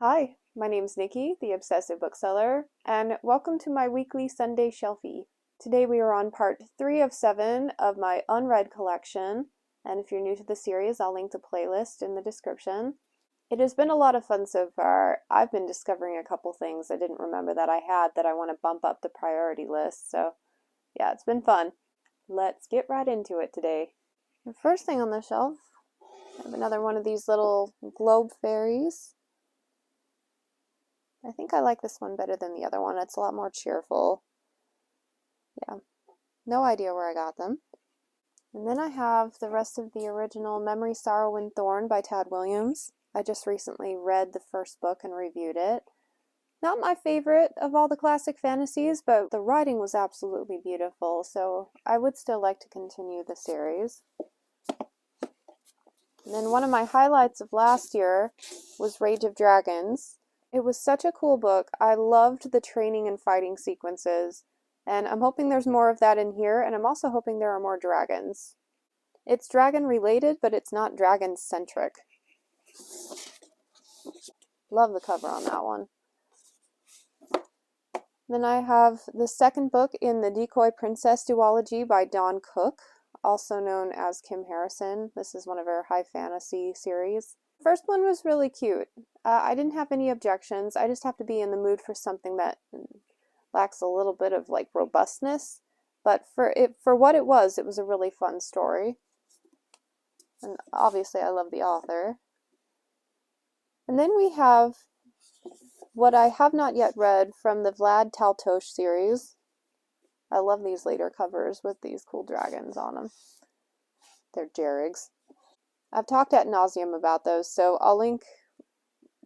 Hi, my name's Nikki, the Obsessive Bookseller, and welcome to my weekly Sunday Shelfie. Today we are on part 3 of 7 of my Unread collection, and if you're new to the series, I'll link the playlist in the description. It has been a lot of fun so far. I've been discovering a couple things I didn't remember that I had that I want to bump up the priority list, so yeah, it's been fun. Let's get right into it today. The first thing on the shelf, I have another one of these little globe fairies. I think I like this one better than the other one. It's a lot more cheerful. Yeah, no idea where I got them. And then I have the rest of the original Memory, Sorrow, and Thorn by Tad Williams. I just recently read the first book and reviewed it. Not my favorite of all the classic fantasies, but the writing was absolutely beautiful, so I would still like to continue the series. And then one of my highlights of last year was Rage of Dragons. It was such a cool book. I loved the training and fighting sequences, and I'm hoping there's more of that in here, and I'm also hoping there are more dragons. It's dragon related, but it's not dragon centric. Love the cover on that one. Then I have the second book in the Decoy Princess duology by Dawn Cook, also known as Kim Harrison. This is one of her high fantasy series. First one was really cute. I didn't have any objections. I just have to be in the mood for something that lacks a little bit of like robustness. But for what it was a really fun story. And obviously I love the author. And then we have what I have not yet read from the Vlad Taltosh series. I love these later covers with these cool dragons on them. They're Jerrigs. I've talked ad nauseum about those, so I'll link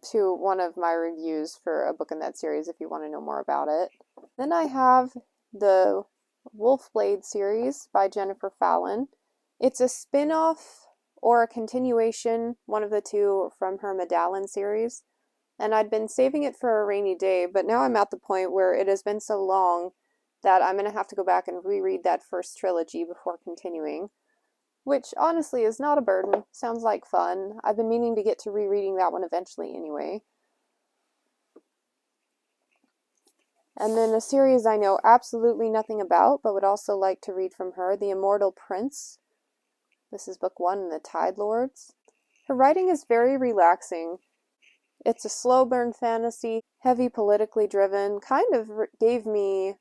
to one of my reviews for a book in that series if you want to know more about it. Then I have the Wolfblade series by Jennifer Fallon. It's a spin-off or a continuation, one of the two, from her Medallion series. And I'd been saving it for a rainy day, but now I'm at the point where it has been so long that I'm going to have to go back and reread that first trilogy before continuing. Which, honestly, is not a burden. Sounds like fun. I've been meaning to get to rereading that one eventually anyway. And then a series I know absolutely nothing about, but would also like to read from her, The Immortal Prince. This is book 1 in the Tide Lords. Her writing is very relaxing. It's a slow burn fantasy, heavy politically driven, kind of gave me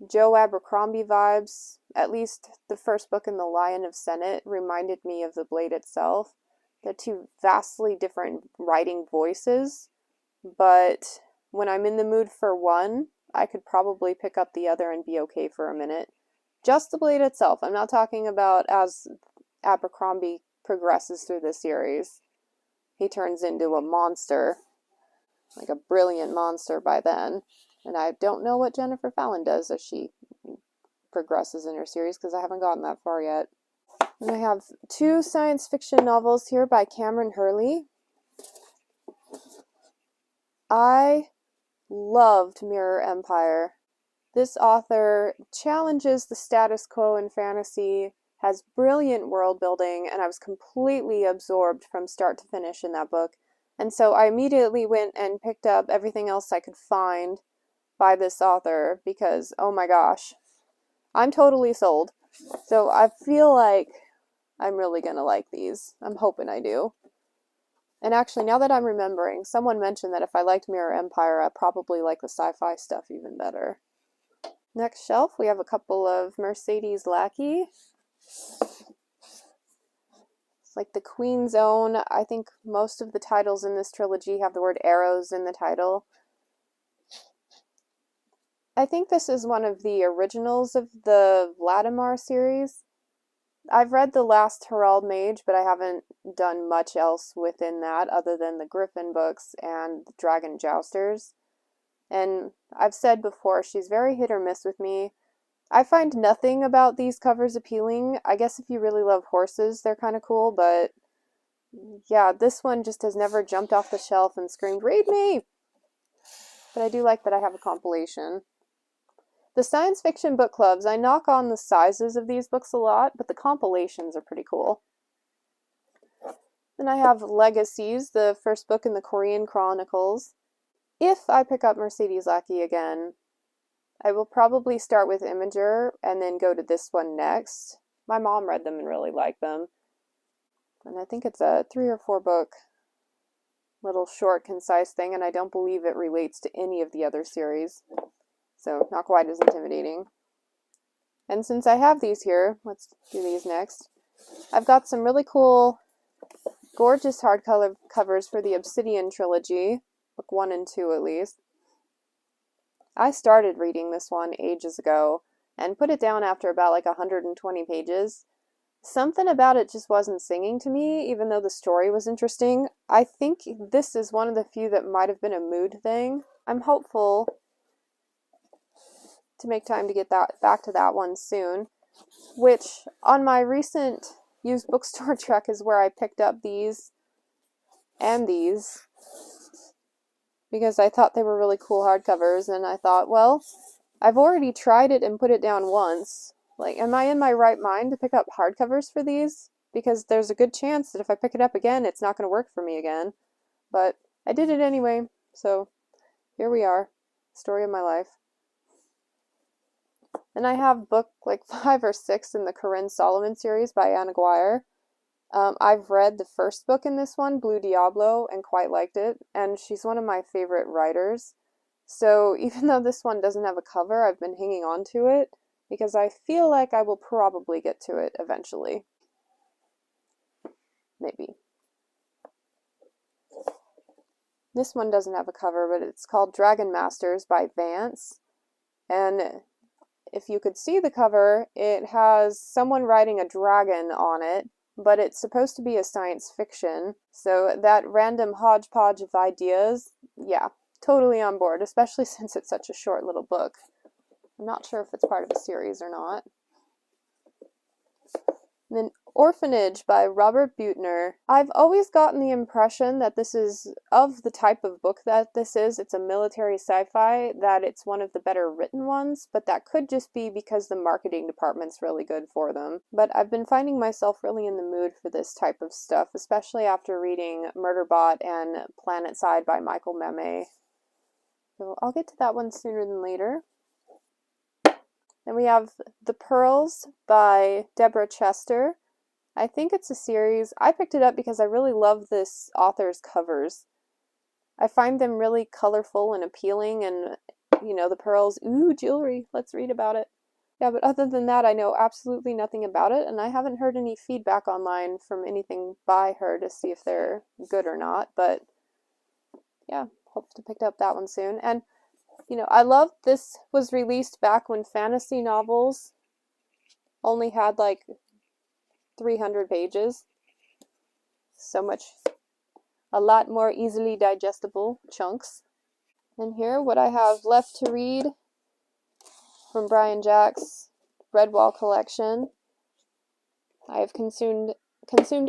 Joe Abercrombie vibes. At least the first book in The Lion of Senate reminded me of The Blade itself. They're two vastly different writing voices, but when I'm in the mood for one, I could probably pick up the other and be okay for a minute. Just The Blade itself. I'm not talking about as Abercrombie progresses through the series. He turns into a monster, like a brilliant monster by then. And I don't know what Jennifer Fallon does as she progresses in her series because I haven't gotten that far yet. And I have 2 science fiction novels here by Cameron Hurley. I loved Mirror Empire. This author challenges the status quo in fantasy, has brilliant world building, and I was completely absorbed from start to finish in that book. And so I immediately went and picked up everything else I could find by this author because, oh my gosh, I'm totally sold. So I feel like I'm really gonna like these. I'm hoping I do. And actually, now that I'm remembering, someone mentioned that if I liked Mirror Empire, I'd probably like the sci-fi stuff even better. Next shelf, we have a couple of Mercedes Lackey. It's like the Queen's Own. I think most of the titles in this trilogy have the word arrows in the title. I think this is one of the originals of the Vladimir series. I've read The Last Herald Mage, but I haven't done much else within that other than the Griffin books and Dragon Jousters. And I've said before, she's very hit or miss with me. I find nothing about these covers appealing. I guess if you really love horses, they're kind of cool, but yeah, this one just has never jumped off the shelf and screamed, "Read me!" But I do like that I have a compilation. The science fiction book clubs, I knock on the sizes of these books a lot, but the compilations are pretty cool. Then I have Legacies, the first book in the Korean Chronicles. If I pick up Mercedes Lackey again, I will probably start with Imager and then go to this one next. My mom read them and really liked them. And I think it's a 3 or 4 book, little short, concise thing, and I don't believe it relates to any of the other series. So not quite as intimidating. And since I have these here, let's do these next. I've got some really cool, gorgeous hardcover covers for the Obsidian trilogy, book 1 and 2 at least. I started reading this one ages ago and put it down after about like 120 pages. Something about it just wasn't singing to me, even though the story was interesting. I think this is one of the few that might have been a mood thing. I'm hopeful to make time to get back to that one soon, which on my recent used bookstore trek is where I picked up these and these because I thought they were really cool hardcovers, and I thought, well, I've already tried it and put it down once. Like, am I in my right mind to pick up hardcovers for these? Because there's a good chance that if I pick it up again, it's not going to work for me again. But I did it anyway, so here we are. Story of my life. Then I have book like 5 or 6 in the Corinne Solomon series by Anna Guire. I've read the first book in this one, Blue Diablo, and quite liked it, and she's one of my favorite writers. So even though this one doesn't have a cover, I've been hanging on to it because I feel like I will probably get to it eventually. Maybe. This one doesn't have a cover, but it's called Dragon Masters by Vance. And if you could see the cover, it has someone riding a dragon on it, but it's supposed to be a science fiction. So that random hodgepodge of ideas, yeah, totally on board, especially since it's such a short little book. I'm not sure if it's part of a series or not. And then Orphanage by Robert Buettner. I've always gotten the impression that this is, of the type of book that this is, it's a military sci-fi, that it's one of the better written ones, but that could just be because the marketing department's really good for them. But I've been finding myself really in the mood for this type of stuff, especially after reading Murderbot and Planetside by Michael Memme. So I'll get to that one sooner than later. Then we have The Pearls by Deborah Chester. I think it's a series. I picked it up because I really love this author's covers. I find them really colorful and appealing, and, you know, the pearls, ooh, jewelry, let's read about it. Yeah, but other than that, I know absolutely nothing about it, and I haven't heard any feedback online from anything by her to see if they're good or not, but yeah, hope to pick up that one soon. And you know, I love this was released back when fantasy novels only had like 300 pages. So much, a lot more easily digestible chunks. And here, what I have left to read from Brian Jack's Redwall collection. I have consumed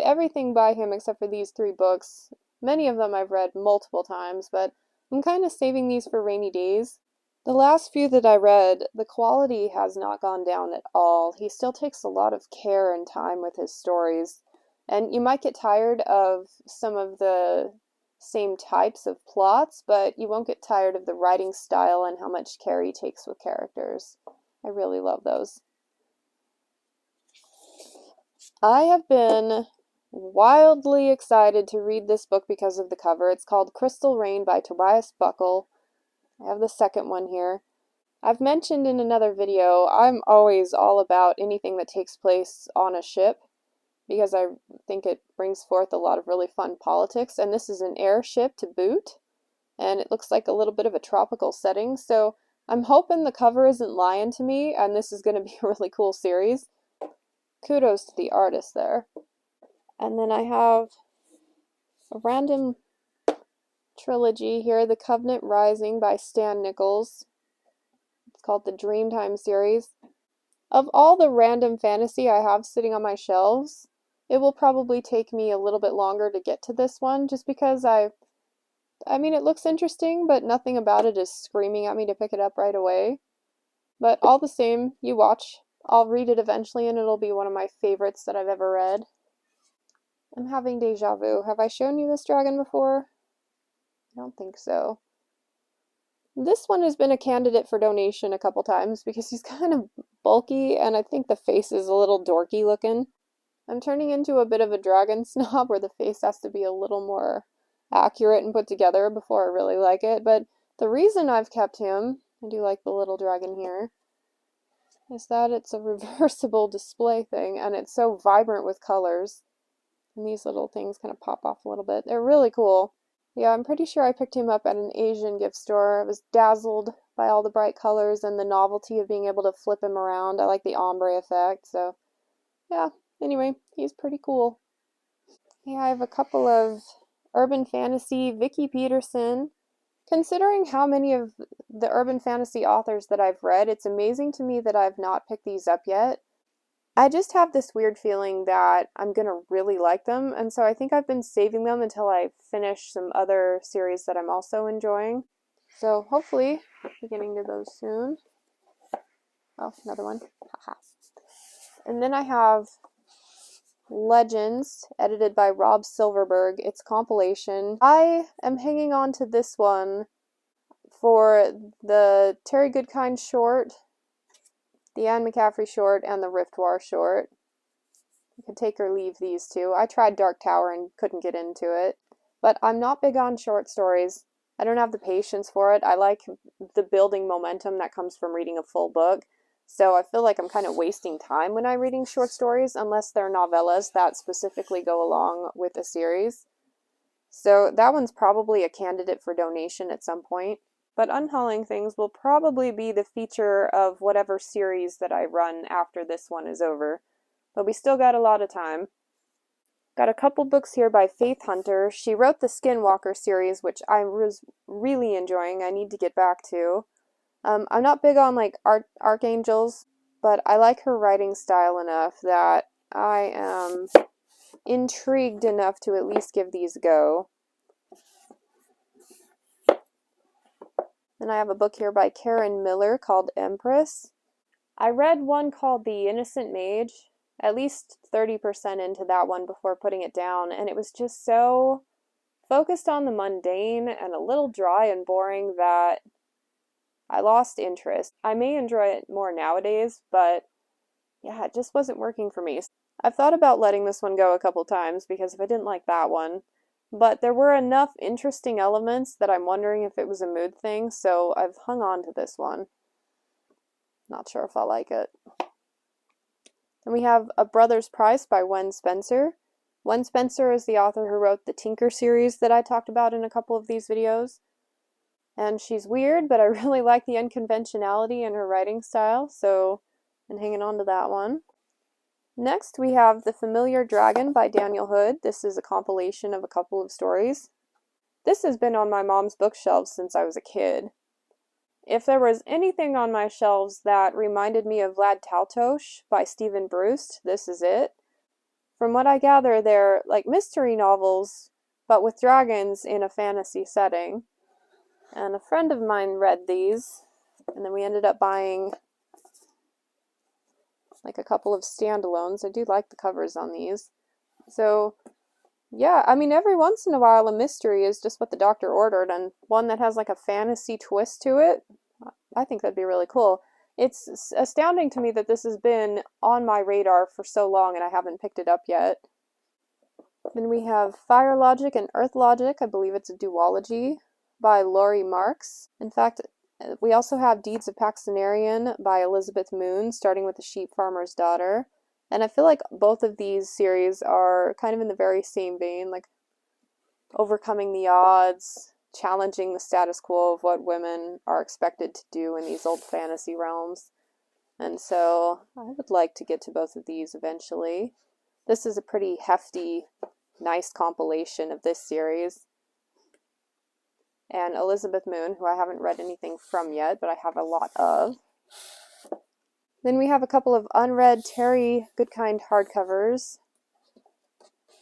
everything by him except for these 3 books. Many of them I've read multiple times, but I'm kind of saving these for rainy days. The last few that I read, the quality has not gone down at all. He still takes a lot of care and time with his stories. And you might get tired of some of the same types of plots, but you won't get tired of the writing style and how much care he takes with characters. I really love those. I have been wildly excited to read this book because of the cover. It's called Crystal Rain by Tobias Buckle. I have the second one here. I've mentioned in another video, I'm always all about anything that takes place on a ship because I think it brings forth a lot of really fun politics, and this is an airship to boot, and it looks like a little bit of a tropical setting, so I'm hoping the cover isn't lying to me and this is going to be a really cool series. Kudos to the artist there. And then I have a random trilogy here, The Covenant Rising by Stan Nichols. It's called the Dreamtime series. Of all the random fantasy I have sitting on my shelves, it will probably take me a little bit longer to get to this one, just because I mean, it looks interesting, but nothing about it is screaming at me to pick it up right away. But all the same, you watch. I'll read it eventually, and it'll be one of my favorites that I've ever read. I'm having deja vu. Have I shown you this dragon before? I don't think so. This one has been a candidate for donation a couple times because he's kind of bulky and I think the face is a little dorky looking. I'm turning into a bit of a dragon snob where the face has to be a little more accurate and put together before I really like it, but the reason I've kept him, I do like the little dragon here, is that it's a reversible display thing and it's so vibrant with colors. And these little things kind of pop off a little bit. They're really cool. Yeah, I'm pretty sure I picked him up at an Asian gift store. I was dazzled by all the bright colors and the novelty of being able to flip him around. I like the ombre effect, so yeah. Anyway, he's pretty cool. Yeah, I have a couple of urban fantasy, Vicky Peterson. Considering how many of the urban fantasy authors that I've read, it's amazing to me that I've not picked these up yet. I just have this weird feeling that I'm gonna really like them, and so I think I've been saving them until I finish some other series that I'm also enjoying. So hopefully, beginning to those soon. Oh, another one. Haha. And then I have Legends, edited by Rob Silverberg. It's compilation. I am hanging on to this one for the Terry Goodkind short, the Anne McCaffrey short, and the Rift War short. You can take or leave these two. I tried Dark Tower and couldn't get into it. But I'm not big on short stories. I don't have the patience for it. I like the building momentum that comes from reading a full book. So I feel like I'm kind of wasting time when I'm reading short stories, unless they're novellas that specifically go along with a series. So that one's probably a candidate for donation at some point. But Unhauling Things will probably be the feature of whatever series that I run after this one is over. But we still got a lot of time. Got a couple books here by Faith Hunter. She wrote the Skinwalker series, which I was really enjoying. I need to get back to. I'm not big on like archangels, but I like her writing style enough that I am intrigued enough to at least give these a go. Then I have a book here by Karen Miller called Empress. I read one called The Innocent Mage, at least 30% into that one before putting it down, and it was just so focused on the mundane and a little dry and boring that I lost interest. I may enjoy it more nowadays, but yeah, it just wasn't working for me. I've thought about letting this one go a couple times because if I didn't like that one, but there were enough interesting elements that I'm wondering if it was a mood thing, so I've hung on to this one. Not sure if I'll like it. Then we have A Brother's Price by Wen Spencer. Wen Spencer is the author who wrote the Tinker series that I talked about in a couple of these videos. And she's weird, but I really like the unconventionality in her writing style, so I'm hanging on to that one. Next, we have The Familiar Dragon by Daniel Hood. This is a compilation of a couple of stories. This has been on my mom's bookshelves since I was a kid. If there was anything on my shelves that reminded me of Vlad Tolstoy by Stephen Bruce, this is it. From what I gather, they're like mystery novels, but with dragons in a fantasy setting. And a friend of mine read these, and then we ended up buying like a couple of standalones. I do like the covers on these. So yeah, I mean, every once in a while a mystery is just what the doctor ordered, and one that has like a fantasy twist to it, I think that'd be really cool. It's astounding to me that this has been on my radar for so long and I haven't picked it up yet. Then we have Fire Logic and Earth Logic. I believe it's a duology by Laurie Marks. In fact, we also have Deeds of Paxtonarian by Elizabeth Moon, starting with The Sheep Farmer's Daughter. And I feel like both of these series are kind of in the very same vein, like overcoming the odds, challenging the status quo of what women are expected to do in these old fantasy realms. And so I would like to get to both of these eventually. This is a pretty hefty, nice compilation of this series. And Elizabeth Moon, who I haven't read anything from yet, but I have a lot of. Then we have a couple of unread Terry Goodkind hardcovers.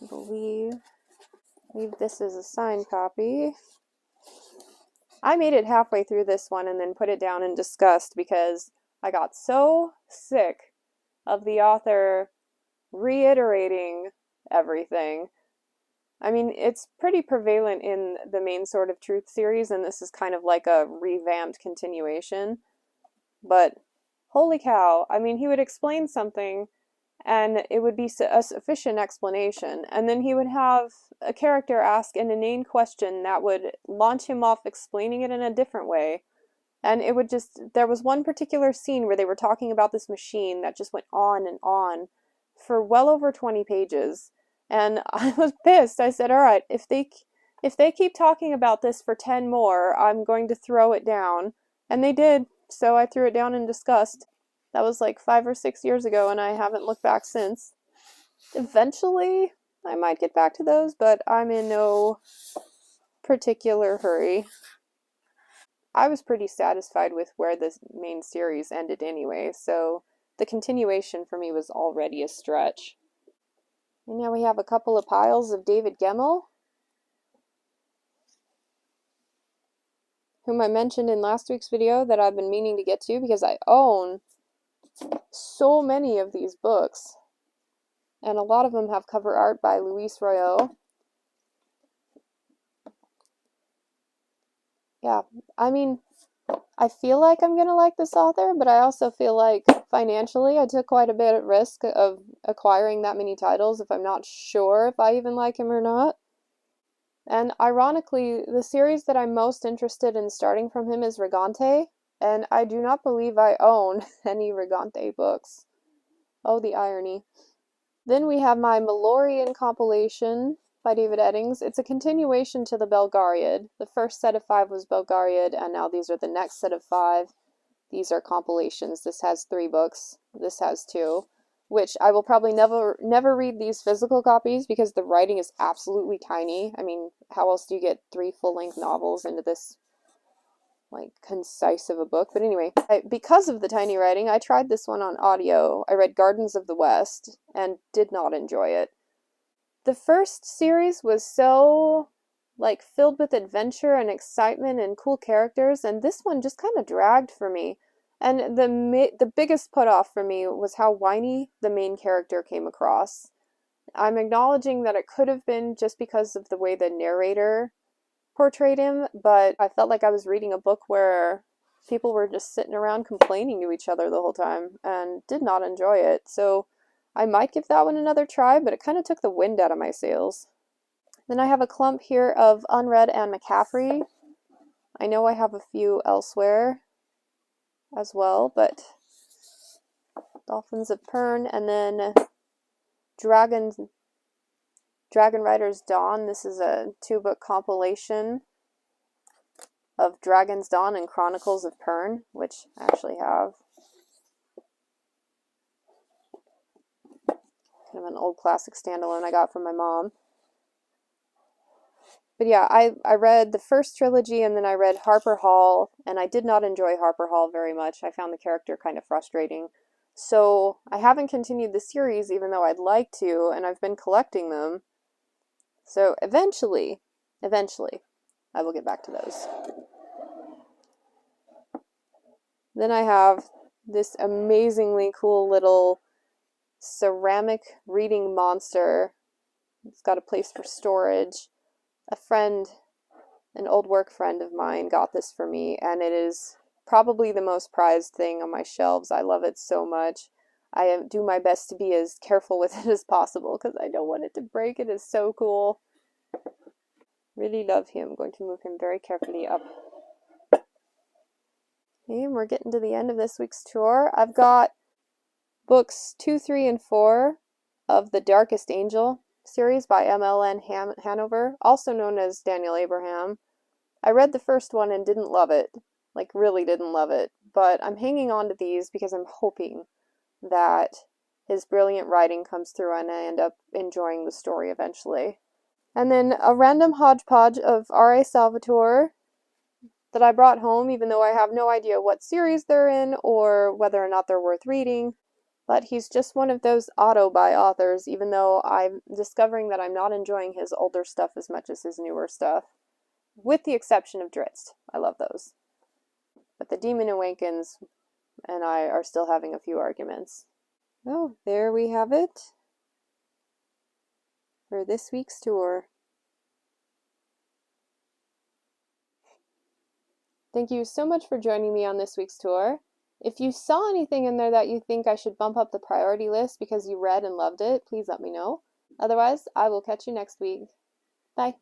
I believe this is a signed copy. I made it halfway through this one and then put it down in disgust because I got so sick of the author reiterating everything. I mean, it's pretty prevalent in the main Sword of Truth series, and this is kind of like a revamped continuation. But holy cow, I mean, he would explain something and it would be a sufficient explanation, and then he would have a character ask an inane question that would launch him off explaining it in a different way. And it would just, there was one particular scene where they were talking about this machine that just went on and on for well over 20 pages. And I was pissed. I said, all right, if they keep talking about this for 10 more, I'm going to throw it down. And they did. So I threw it down in disgust. That was like 5 or 6 years ago, and I haven't looked back since. Eventually, I might get back to those, but I'm in no particular hurry. I was pretty satisfied with where the main series ended anyway, so the continuation for me was already a stretch. And now we have a couple of piles of David Gemmell, whom I mentioned in last week's video that I've been meaning to get to because I own so many of these books, and a lot of them have cover art by Luis Royo. Yeah, I mean, I feel like I'm gonna like this author, but I also feel like financially I took quite a bit of risk of acquiring that many titles if I'm not sure if I even like him or not. And ironically, the series that I'm most interested in starting from him is Regante, and I do not believe I own any Regante books. Oh, the irony. Then we have my Malorian compilation by David Eddings. It's a continuation to the Belgariad. The first set of 5 was Belgariad, and now these are the next set of 5. These are compilations. This has 3 books. This has 2, which I will probably never read these physical copies because the writing is absolutely tiny. I mean, how else do you get 3 full-length novels into this, like, concise of a book? But anyway, because of the tiny writing, I tried this one on audio. I read Gardens of the West and did not enjoy it. The first series was so, like, filled with adventure and excitement and cool characters, and this one just kind of dragged for me. And the biggest put off for me was how whiny the main character came across. I'm acknowledging that it could have been just because of the way the narrator portrayed him, but I felt like I was reading a book where people were just sitting around complaining to each other the whole time and did not enjoy it. So I might give that one another try, but it kind of took the wind out of my sails. Then I have a clump here of Unread and McCaffrey. I know I have a few elsewhere as well, but Dolphins of Pern, and then Dragon Rider's Dawn. This is a 2-book compilation of Dragon's Dawn and Chronicles of Pern, which I actually have. Kind of an old classic standalone I got from my mom. But yeah, I read the first trilogy, and then I read Harper Hall, and I did not enjoy Harper Hall very much. I found the character kind of frustrating. So I haven't continued the series, even though I'd like to, and I've been collecting them. So eventually, I will get back to those. Then I have this amazingly cool little ceramic reading monster. It's got a place for storage. A friend, an old work friend of mine, got this for me, and it is probably the most prized thing on my shelves. I love it so much. I do my best to be as careful with it as possible because I don't want it to break. It is so cool. Really love him. I'm going to move him very carefully up. Okay, and we're getting to the end of this week's tour. I've got books 2, 3, and 4 of the Darkest Angel series by M.L.N. Hanover, also known as Daniel Abraham. I read the first one and didn't love it, like really didn't love it, but I'm hanging on to these because I'm hoping that his brilliant writing comes through and I end up enjoying the story eventually. And then a random hodgepodge of R.A. Salvatore that I brought home, even though I have no idea what series they're in or whether or not they're worth reading. But he's just one of those auto-buy authors, even though I'm discovering that I'm not enjoying his older stuff as much as his newer stuff. With the exception of Drizzt. I love those. But The Demon Awakens and I are still having a few arguments. Oh, there we have it for this week's tour. Thank you so much for joining me on this week's tour. If you saw anything in there that you think I should bump up the priority list because you read and loved it, please let me know. Otherwise, I will catch you next week. Bye.